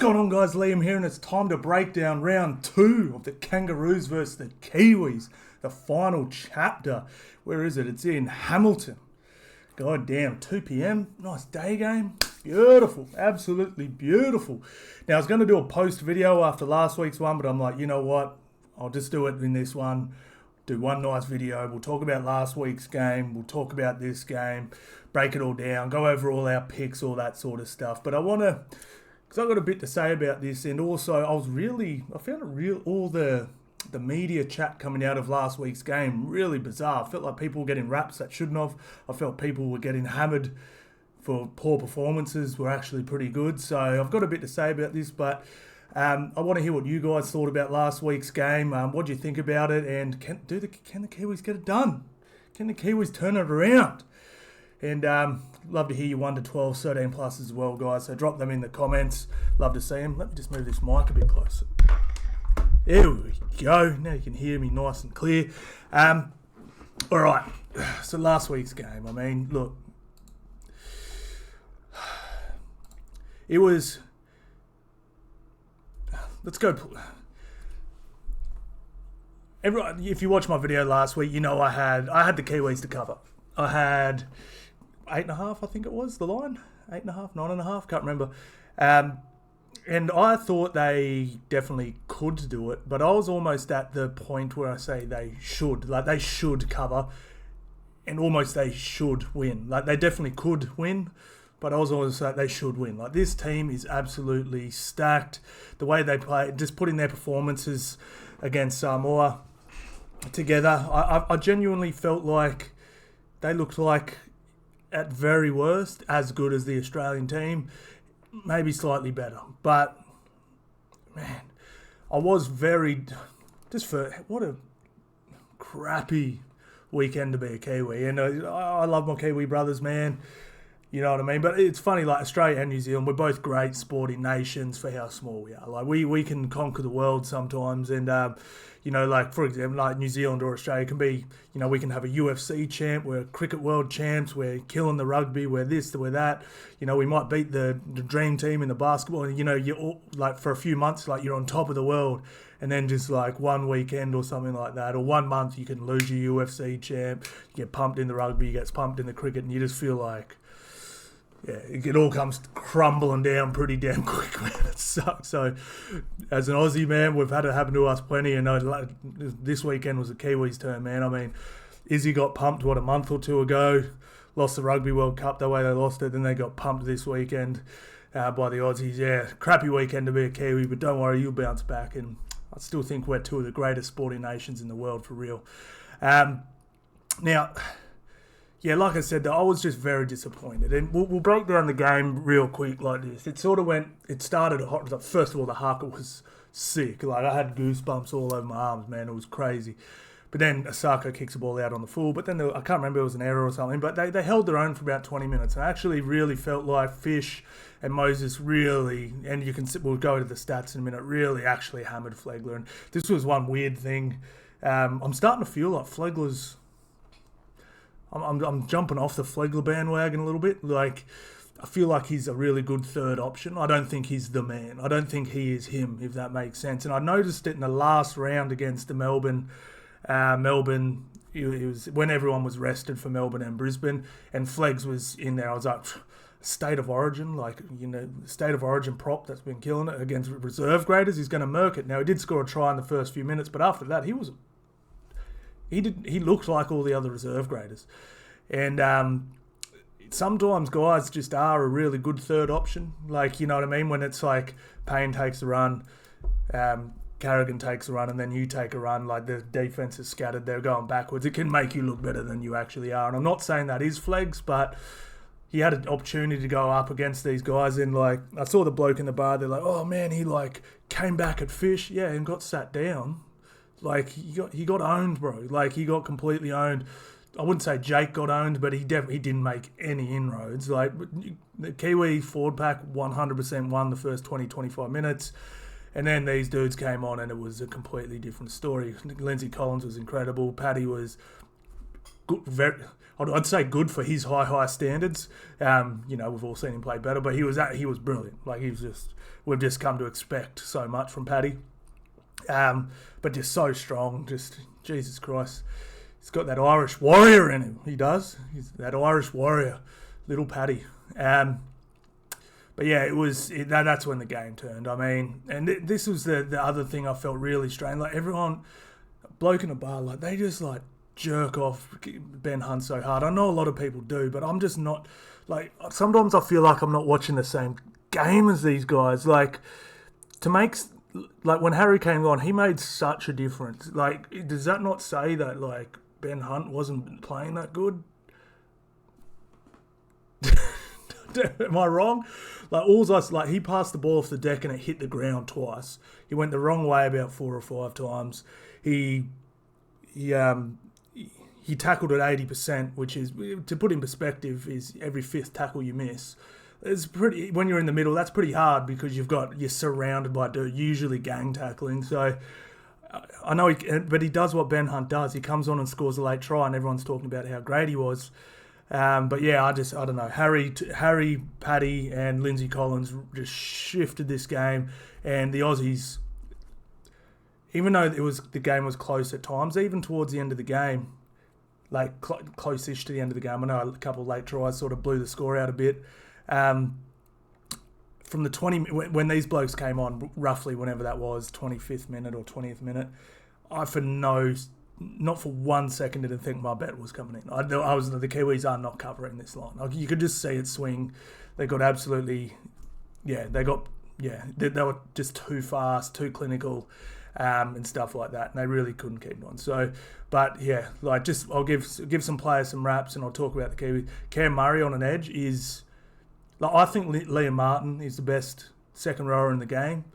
going on, guys? Liam here, and it's time to break down round 2 of the Kangaroos versus the Kiwis. The final chapter. Where is it? It's in Hamilton. God damn, 2 p.m. Nice day game. Beautiful. Absolutely beautiful. Now, I was going to do a post video after last week's one, but I'm like, you know what? I'll just do it in this one. Do one nice video. We'll talk about last week's game. We'll talk about this game. Break it all down. Go over all our picks, all that sort of stuff. But I want to... because I've got a bit to say about this, and also I found all the media chat coming out of last week's game really bizarre. I felt like people were getting raps that shouldn't have. I felt people were getting hammered for poor performances were actually pretty good. So I've got a bit to say about this, but I want to hear what you guys thought about last week's game. What do you think about it? And can the Kiwis get it done? Can the Kiwis turn it around? And love to hear your 1 to 12, 13 plus as well, guys. So drop them in the comments. Love to see them. Let me just move this mic a bit closer. There we go. Now you can hear me nice and clear. All right. So last week's game. I mean, look. It was... Let's go... Everyone, if you watched my video last week, you know I had the Kiwis to cover. I had... 8.5, I think it was, the line. 8.5, 9.5, can't remember. And I thought they definitely could do it, but I was almost at the point where I say they should. Like, they should cover, and almost they should win. Like, they definitely could win, but I was always like, they should win. Like, this team is absolutely stacked. The way they play, just putting their performances against Samoa together, I genuinely felt like they looked like, at very worst, as good as the Australian team, maybe slightly better. But, man, I was what a crappy weekend to be a Kiwi. And I love my Kiwi brothers, man. You know what I mean? But it's funny, like Australia and New Zealand, we're both great sporting nations for how small we are. Like, we can conquer the world sometimes. And, you know, like, for example, like New Zealand or Australia can be, you know, we can have a UFC champ, we're cricket world champs, we're killing the rugby, we're this, we're that. You know, we might beat the dream team in the basketball. And, you know, you're all, like, for a few months, like, you're on top of the world. And then just like one weekend or something like that, or 1 month, you can lose your UFC champ, you get pumped in the rugby, you get pumped in the cricket, and you just feel like, yeah, it all comes crumbling down pretty damn quick, man. It sucks. So, as an Aussie, man, we've had it happen to us plenty. And this weekend was the Kiwis' turn, man. I mean, Izzy got pumped, a month or two ago. Lost the Rugby World Cup the way they lost it. Then they got pumped this weekend by the Aussies. Yeah, crappy weekend to be a Kiwi, but don't worry, you'll bounce back. And I still think we're two of the greatest sporting nations in the world, for real. Now... yeah, like I said, I was just very disappointed. And we'll break down the game real quick like this. It started hot. First of all, the haka was sick. Like, I had goosebumps all over my arms, man. It was crazy. But then Osaka kicks the ball out on the full. But then I can't remember, it was an error or something. But they held their own for about 20 minutes. And I actually really felt like Fish and Moses really, and we'll go to the stats in a minute, really actually hammered Flegler. And this was one weird thing. I'm starting to feel like Flegler's... I'm jumping off the Flegler bandwagon a little bit. Like, I feel like he's a really good third option. I don't think he's the man. I don't think he is him, if that makes sense. And I noticed it in the last round against the Melbourne. It was when everyone was rested for Melbourne and Brisbane, and Flegs was in there. I was like, state of origin, like, you know, state of origin prop that's been killing it against reserve graders. He's going to murk it. Now, he did score a try in the first few minutes, but after that, he looked like all the other reserve graders. And sometimes guys just are a really good third option. Like, you know what I mean? When it's like Payne takes a run, Carrigan takes a run, and then you take a run, like the defense is scattered, they're going backwards. It can make you look better than you actually are. And I'm not saying that is Flegs, but he had an opportunity to go up against these guys. And like, I saw the bloke in the bar, they're like, oh man, he like came back at Fish. Yeah, and got sat down. Like, he got owned, bro. Like, he got completely owned. I wouldn't say Jake got owned, but he didn't make any inroads. Like, the Kiwi forward pack 100% won the first 20, 25 minutes. And then these dudes came on and it was a completely different story. Lindsay Collins was incredible. Paddy was good, I'd say good for his high standards. We've all seen him play better, but he was brilliant. Like we've just come to expect so much from Paddy. But just so strong. Just Jesus Christ, he's got that Irish warrior in him. He does. He's that Irish warrior, little Paddy. But yeah, that's when the game turned. I mean, and this was the other thing I felt really strange. Like everyone, bloke in a bar, like they just like jerk off Ben Hunt so hard. I know a lot of people do, but I'm just not. Like sometimes I feel like I'm not watching the same game as these guys. Like when Harry came on, he made such a difference. Like, does that not say that like Ben Hunt wasn't playing that good? Am I wrong? Like he passed the ball off the deck and it hit the ground twice. He went the wrong way about 4 or 5 times. He tackled at 80%, which is, to put in perspective, is every 5th tackle you miss. It's pretty, when you're in the middle, that's pretty hard because you're surrounded by usually gang tackling. So I know, but he does what Ben Hunt does. He comes on and scores a late try, and everyone's talking about how great he was. But yeah, I don't know. Harry, Paddy, and Lindsay Collins just shifted this game, and the Aussies, even though the game was close at times, even towards the end of the game, like close-ish to the end of the game. I know a couple of late tries sort of blew the score out a bit. From the 20 when these blokes came on, roughly whenever that was, 25th minute or 20th minute, not for 1 second didn't think my bet was coming in. The Kiwis are not covering this line. Like, you could just see it swing. They got absolutely, they were just too fast, too clinical, and stuff like that, and they really couldn't keep on. So, but yeah, like I'll give some players some raps, and I'll talk about the Kiwis. Cam Murray on an edge is, like, I think Liam Martin is the best second rower in the game.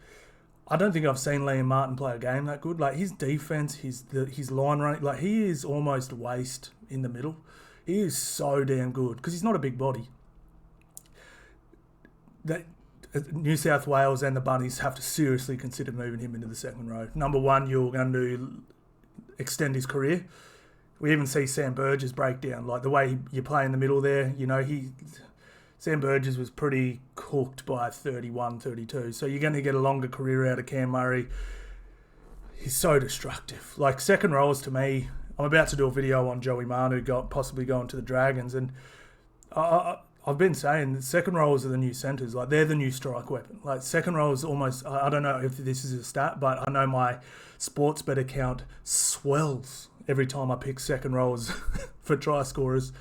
I don't think I've seen Liam Martin play a game that good. Like, his defense, his line running, like, he is almost waste in the middle. He is so damn good because he's not a big body. New South Wales and the Bunnies have to seriously consider moving him into the second row. Number one, you're going to extend his career. We even see Sam Burgess break down, like the way you play in the middle there. Sam Burgess was pretty cooked by 31, 32. So you're going to get a longer career out of Cam Murray. He's so destructive. Like, second rowers to me, I'm about to do a video on Joey Manu possibly going to the Dragons, and I've been saying that second rowers are the new centres. Like, they're the new strike weapon. Like, second rowers almost, I don't know if this is a stat, but I know my sports bet account swells every time I pick second rowers for try scorers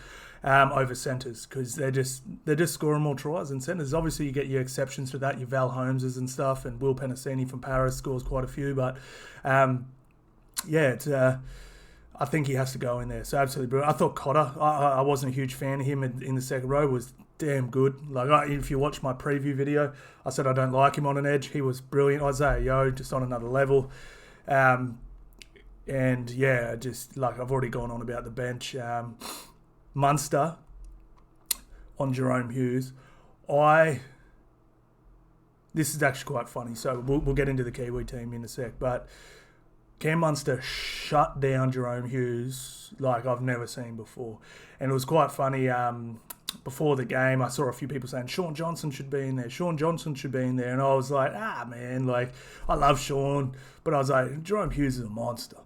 over centres, because they're just scoring more tries than centres. Obviously, you get your exceptions to that, your Val Holmeses and stuff, and Will Penasini from Paris scores quite a few, but I think he has to go in there. So absolutely brilliant. I thought Cotter, I wasn't a huge fan of him in the second row, was damn good. Like, if you watch my preview video, I said I don't like him on an edge. He was brilliant. Isaiah Yeo, just on another level. And yeah, just like I've already gone on about the bench. Munster on Jerome Hughes. This is actually quite funny, so we'll get into the Kiwi team in a sec, but Cam Munster shut down Jerome Hughes like I've never seen before. And it was quite funny, before the game, I saw a few people saying Sean Johnson should be in there, and I was like, man, like, I love Sean, but I was like, Jerome Hughes is a monster.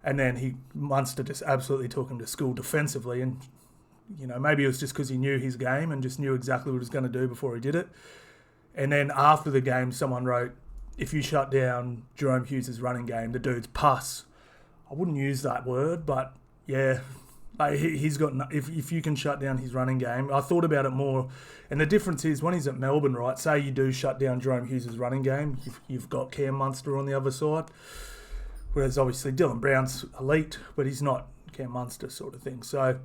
And then Munster just absolutely took him to school defensively, and maybe it was just because he knew his game and just knew exactly what he was going to do before he did it. And then after the game, someone wrote, if you shut down Jerome Hughes' running game, the dude's puss. I wouldn't use that word, but yeah, like he's got. If you can shut down his running game, I thought about it more, and the difference is when he's at Melbourne, right? Say you do shut down Jerome Hughes' running game, you've got Cam Munster on the other side. Whereas obviously Dylan Brown's elite, but he's not Cam Munster sort of thing. So.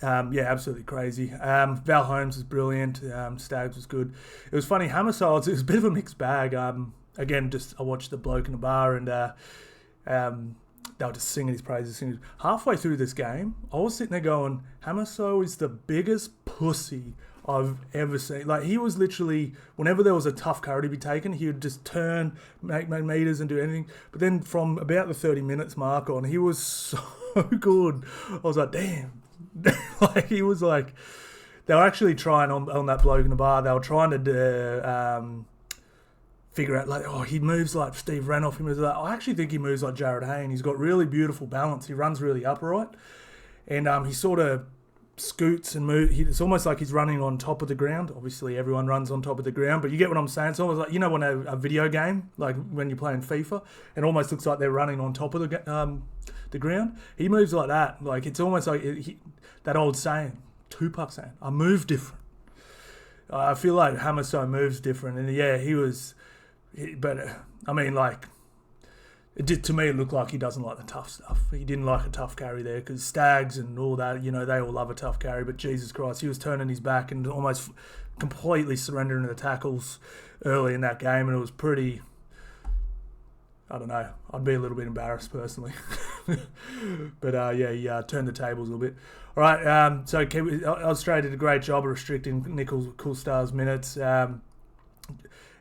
Absolutely crazy. Val Holmes was brilliant. Staggs was good. It was funny. Hammersides, it was a bit of a mixed bag. Again, I watched the bloke in the bar, and they were just singing his praises. Halfway through this game, I was sitting there going, Hammerso is the biggest pussy I've ever seen. Like, he was literally, whenever there was a tough curry to be taken, he would just turn, make meters and do anything. But then from about the 30 minutes mark on, he was so good. I was like, damn. Like, he was like, they were actually trying on that bloke in the bar, they were trying to figure out, like, oh, he moves like Steve Renouf. He moves like, I actually think he moves like Jared Hayne. He's got really beautiful balance. He runs really upright. And he sort of scoots and moves. It's almost like he's running on top of the ground. Obviously, everyone runs on top of the ground, but you get what I'm saying. It's almost like, you know, when a video game, like when you're playing FIFA, it almost looks like they're running on top of the ground. He moves like that. Like, it's almost like that old saying, Tupac saying, I move different. I feel like Hamaso moves different. And yeah, but I mean, like, to me, it looked like he doesn't like the tough stuff. He didn't like a tough carry there because Stags and all that, you know, they all love a tough carry. But Jesus Christ, he was turning his back and almost completely surrendering the tackles early in that game. And it was pretty, I don't know, I'd be a little bit embarrassed personally. But yeah, he turned the tables a little bit. All right, so Australia did a great job of restricting Nichols Coolstar's minutes.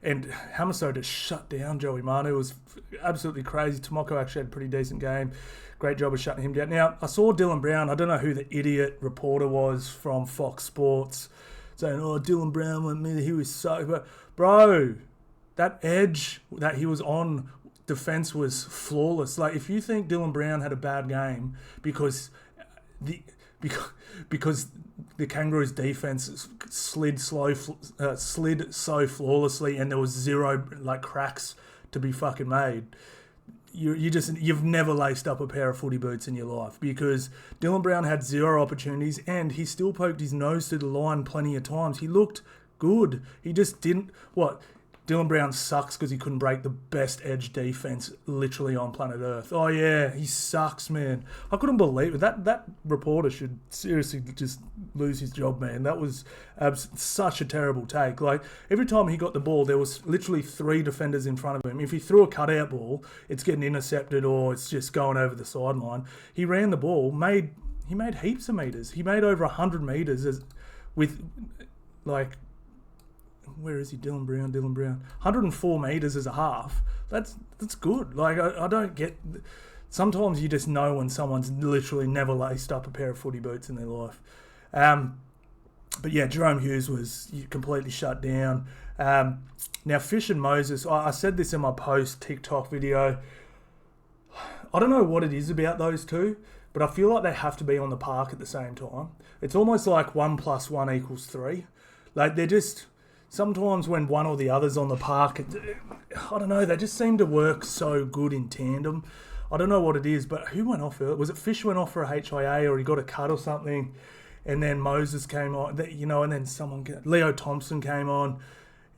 And Hamaso just shut down Joey Manu. It was absolutely crazy. Tomoko actually had a pretty decent game. Great job of shutting him down. Now, I saw Dylan Brown. I don't know who the idiot reporter was from Fox Sports saying, oh, Dylan Brown went me. He was so... But, bro, that edge that he was on, defence was flawless. Like, if you think Dylan Brown had a bad game because the Kangaroos' defense slid so flawlessly, and there was zero like cracks to be fucking made. You've never laced up a pair of footy boots in your life, because Dylan Brown had zero opportunities and he still poked his nose to the line plenty of times. He looked good. He just didn't. Dylan Brown sucks because he couldn't break the best edge defense literally on planet Earth. Oh yeah, he sucks, man. I couldn't believe it. That reporter should seriously just lose his job, man. That was such a terrible take. Like, every time he got the ball, there was literally 3 defenders in front of him. If he threw a cutout ball, it's getting intercepted or it's just going over the sideline. He ran the ball, he made heaps of meters. He made over 100 meters with like... Where is he? Dylan Brown. 104 metres as a half. That's good. Like, I don't get... Sometimes you just know when someone's literally never laced up a pair of footy boots in their life. But yeah, Jerome Hughes was completely shut down. Now, Fish and Moses, I said this in my post TikTok video. I don't know what it is about those two, but I feel like they have to be on the park at the same time. It's almost like 1 + 1 = 3. Like, they're just... Sometimes when one or the other's on the park, I don't know, they just seem to work so good in tandem. I don't know what it is, but who went off? Was it Fish went off for a HIA or he got a cut or something? And then Moses came on, you know, and then Leo Thompson came on,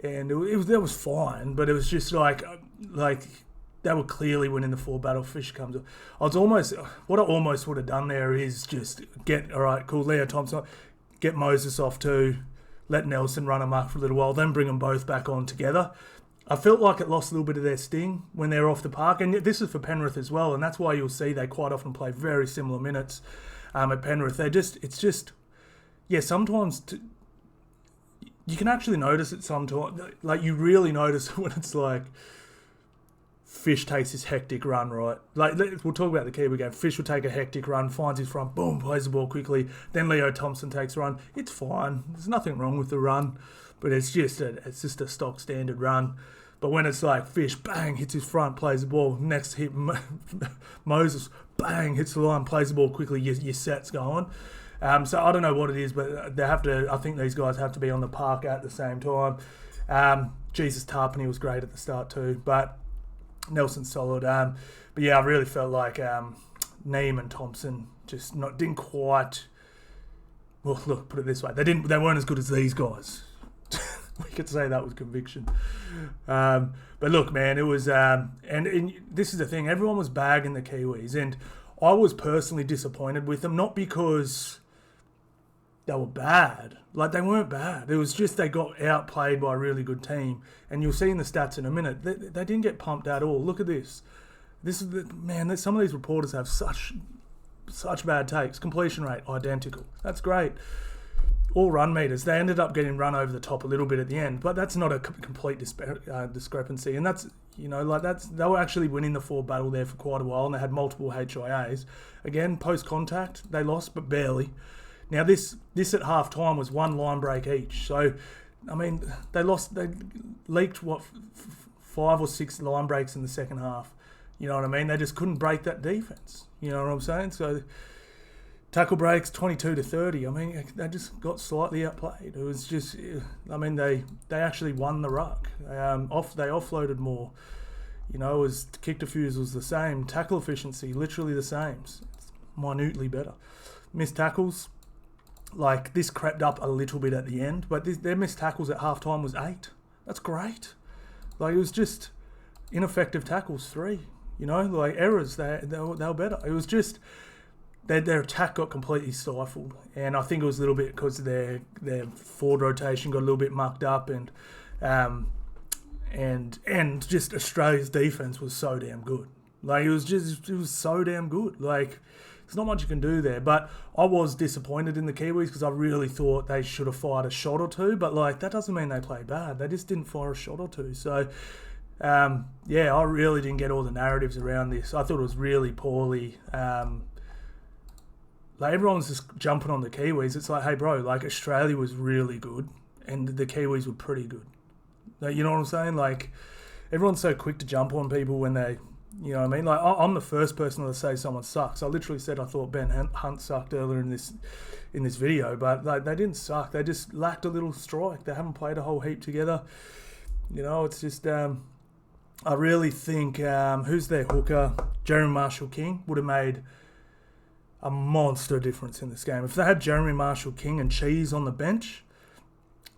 and that was fine, but it was just like they were clearly winning the 4 battle. Fish comes up. What I almost would have done there is just all right, cool, Leo Thompson, get Moses off too. Let Nelson run amok for a little while, then bring them both back on together. I felt like it lost a little bit of their sting when they're off the park, and this is for Penrith as well, and that's why you'll see they quite often play very similar minutes at Penrith. Sometimes you can actually notice it sometimes. Like, you really notice when it's like Fish takes his hectic run, right? Like, we'll talk about the Kiwi game. Fish will take a hectic run, finds his front, boom, plays the ball quickly. Then Leo Thompson takes a run. It's fine. There's nothing wrong with the run, but it's just a stock standard run. But when it's like Fish, bang, hits his front, plays the ball. Next hit, Moses, bang, hits the line, plays the ball quickly. Your set's going. So I don't know what it is, but I think these guys have to be on the park at the same time. Jesus Tarpany was great at the start too, but Nelson's solid. But yeah, I really felt like Neem and Thompson just didn't quite... Well, look, put it this way. They weren't as good as these guys. We could say that with conviction. But look, man, it was... and this is the thing. Everyone was bagging the Kiwis, and I was personally disappointed with them, not because they were bad. Like, they weren't bad. It was just they got outplayed by a really good team. And you'll see in the stats in a minute, they didn't get pumped at all. Look at this. Some of these reporters have such bad takes. Completion rate, identical. That's great. all run meters. They ended up getting run over the top a little bit at the end, but that's not a complete discrepancy. And that's, they were actually winning the forward battle there for quite a while, and they had multiple HIAs. Again, post contact, they lost, but barely. Now this at half time was one line break each. So, I mean, they leaked 5 or 6 line breaks in the second half. You know what I mean? They just couldn't break that defense. You know what I'm saying? So tackle breaks 22-30. I mean, they just got slightly outplayed. It was just, I mean, they actually won the ruck. They offloaded more. You know, it was kick defusal was the same. Tackle efficiency, literally the same. It's minutely better. Missed tackles, like this crept up a little bit at the end, but their missed tackles at halftime was 8. That's great. Like, it was just ineffective tackles 3. You know, like errors, they were better. It was just their attack got completely stifled, and I think it was a little bit because their forward rotation got a little bit mucked up, and just Australia's defense was so damn good. Like, it was so damn good. Like, there's not much you can do there. But I was disappointed in the Kiwis because I really thought they should have fired a shot or two. But like, that doesn't mean they played bad. They just didn't fire a shot or two. So. Yeah, I really didn't get all the narratives around this. I thought it was really poorly. Like, everyone's just jumping on the Kiwis. It's like, hey, bro, like, Australia was really good and the Kiwis were pretty good. Like, you know what I'm saying? Like, everyone's so quick to jump on people when they, you know what I mean? Like, I'm the first person to say someone sucks. I literally said I thought Ben Hunt sucked earlier in this video, but like, they didn't suck. They just lacked a little strike. They haven't played a whole heap together. You know, it's just... I really think, who's their hooker? Jeremy Marshall-King would have made a monster difference in this game. If they had Jeremy Marshall-King and Cheese on the bench,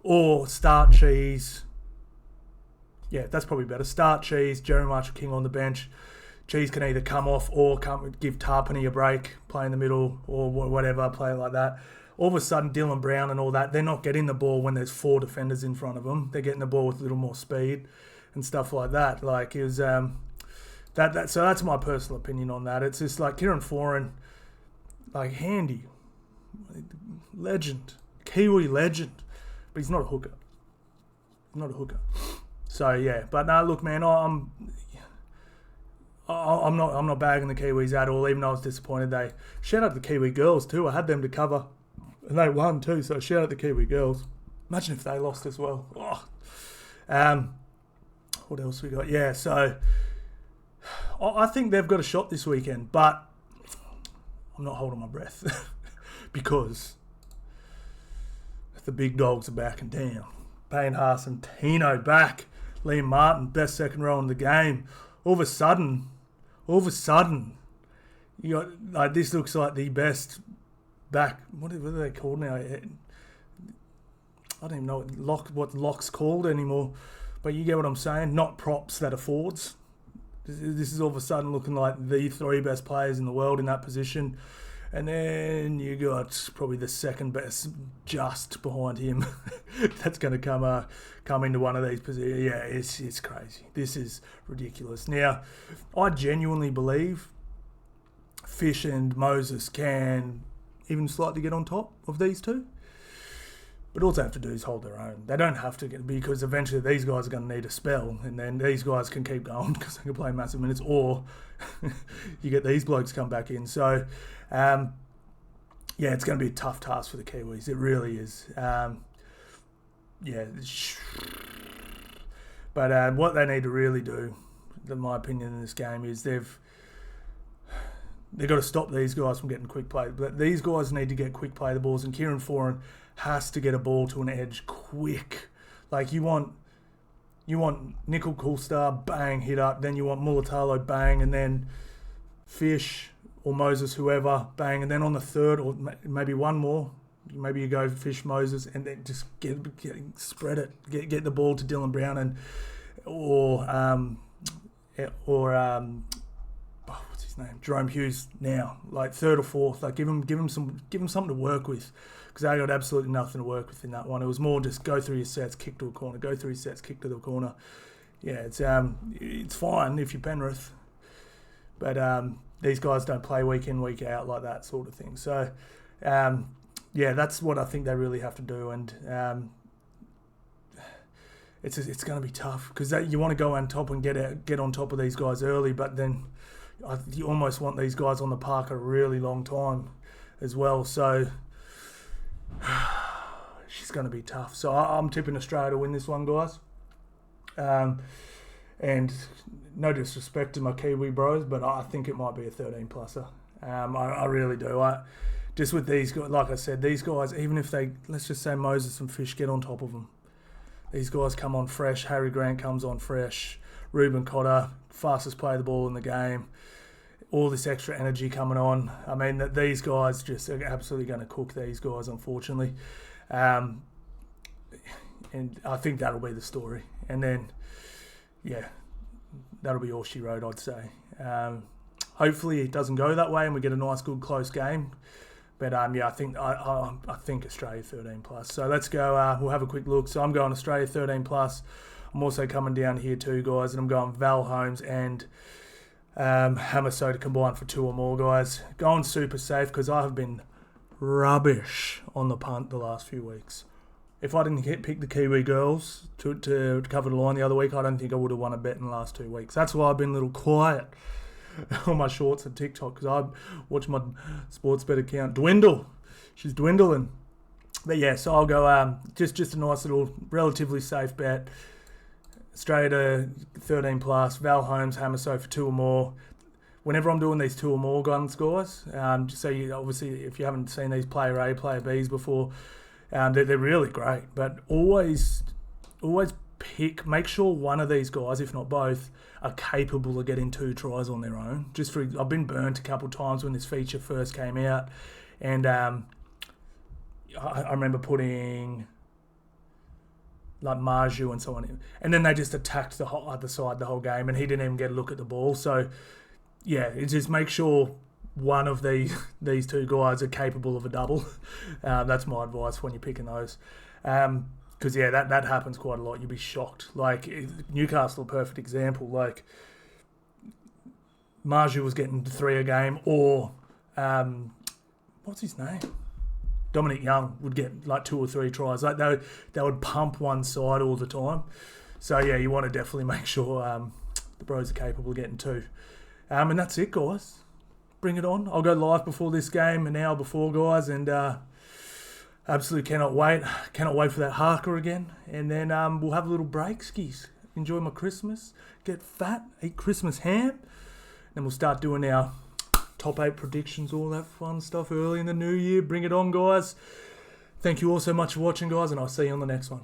or start Cheese, yeah, that's probably better. Start Cheese, Jeremy Marshall-King on the bench. Cheese can either come off or give Tarpany a break, play in the middle, or whatever, play like that. All of a sudden, Dylan Brown and all that, they're not getting the ball when there's 4 defenders in front of them. They're getting the ball with a little more speed and stuff like that. Like, it was so that's my personal opinion on that. It's just like Kieran Foran, like, handy, legend, Kiwi legend, but he's not a hooker. So yeah, but no, look, man, I'm not bagging the Kiwis at all. Even though I was disappointed, they shout out the Kiwi girls too. I had them to cover, and they won too. So shout out the Kiwi girls. Imagine if they lost as well. Oh. What else we got? Yeah, so I think they've got a shot this weekend, but I'm not holding my breath because the big dogs are backing down. Payne Haas and Tino back. Liam Martin, best second row in the game. All of a sudden, you got, like, this looks like the best back. What are they called now? I don't even know what lock's called anymore. But you get what I'm saying? Not props that are forwards. This is all of a sudden looking like the 3 best players in the world in that position. And then you got probably the second best just behind him. That's going to come into one of these positions. Yeah, it's crazy. This is ridiculous. Now, I genuinely believe Fish and Moses can even slightly get on top of these two. But all they have to do is hold their own. They don't have to get, because eventually these guys are going to need a spell, and then these guys can keep going because they can play massive minutes, or you get these blokes come back in. So, yeah, it's going to be a tough task for the Kiwis. It really is. Yeah. But what they need to really do, in my opinion, in this game is they've got to stop these guys from getting quick play. But these guys need to get quick play the balls, and Kieran Foran has to get a ball to an edge quick. Like, you want Nickel Coolstar, bang, hit up. Then you want Mulatalo, bang, and then Fish or Moses, whoever, bang. And then on the third, or maybe one more, maybe you go Fish, Moses, and then just spread it. Get the ball to Dylan Brown and or what's his name? Jerome Hughes now, like third or fourth. Like, give him something to work with. Because they got absolutely nothing to work with in that one. It was more just go through your sets, kick to a corner, go through your sets, kick to the corner. Yeah, it's fine if you're Penrith, but these guys don't play week in, week out like that sort of thing. So, yeah, that's what I think they really have to do, and it's going to be tough because you want to go on top and get on top of these guys early, but then you almost want these guys on the park a really long time as well. So she's going to be tough. So I'm tipping Australia to win this one, guys. And no disrespect to my Kiwi bros, but I think it might be a 13-pluser. I really do. Just with these guys, like I said, these guys, even if they, let's just say Moses and Fish get on top of them, these guys come on fresh. Harry Grant comes on fresh. Ruben Cotter, fastest player of the ball in the game. All this extra energy coming on. I mean, these guys just are absolutely going to cook these guys, unfortunately. And I think that'll be the story. And then, yeah, that'll be all she wrote, I'd say. Hopefully it doesn't go that way and we get a nice, good, close game. But yeah, I think Australia 13+. So let's go. We'll have a quick look. So I'm going Australia 13+. I'm also coming down here too, guys, and I'm going Val Holmes and Hamaso to combine for 2 or more, guys. Going super safe because I have been rubbish on the punt the last few weeks. If I didn't pick the Kiwi girls to cover the line the other week, I don't think I would have won a bet in the last 2 weeks. That's why I've been a little quiet on my shorts and TikTok, because I watch my sports bet account dwindle. She's dwindling. But yeah, so I'll go just a nice little relatively safe bet. Straight to 13+. Val Holmes, Hamaso for 2 or more. Whenever I'm doing these 2 or more gun scores, just so you, obviously if you haven't seen these player A, player Bs before, they're really great. But always make sure one of these guys, if not both, are capable of getting 2 tries on their own. I've been burnt a couple of times when this feature first came out, and I remember putting like Marju and so on, and then they just attacked the whole other side the whole game, and he didn't even get a look at the ball. So yeah, just make sure one of these 2 guys are capable of a double. That's my advice when you're picking those. Because, yeah, that happens quite a lot. You'll be shocked. Like, Newcastle, a perfect example. Like, Marju was getting 3 a game, or, what's his name? Dominic Young would get, like, 2 or 3 tries. Like, they would pump one side all the time. So, yeah, you want to definitely make sure the bros are capable of getting 2. And that's it, guys. Bring it on. I'll go live before this game, an hour before, guys, and absolutely cannot wait. Cannot wait for that harker again. And then we'll have a little break, skis. Enjoy my Christmas. Get fat. Eat Christmas ham. Then we'll start doing our top 8 predictions, all that fun stuff early in the new year. Bring it on, guys. Thank you all so much for watching, guys, and I'll see you on the next one.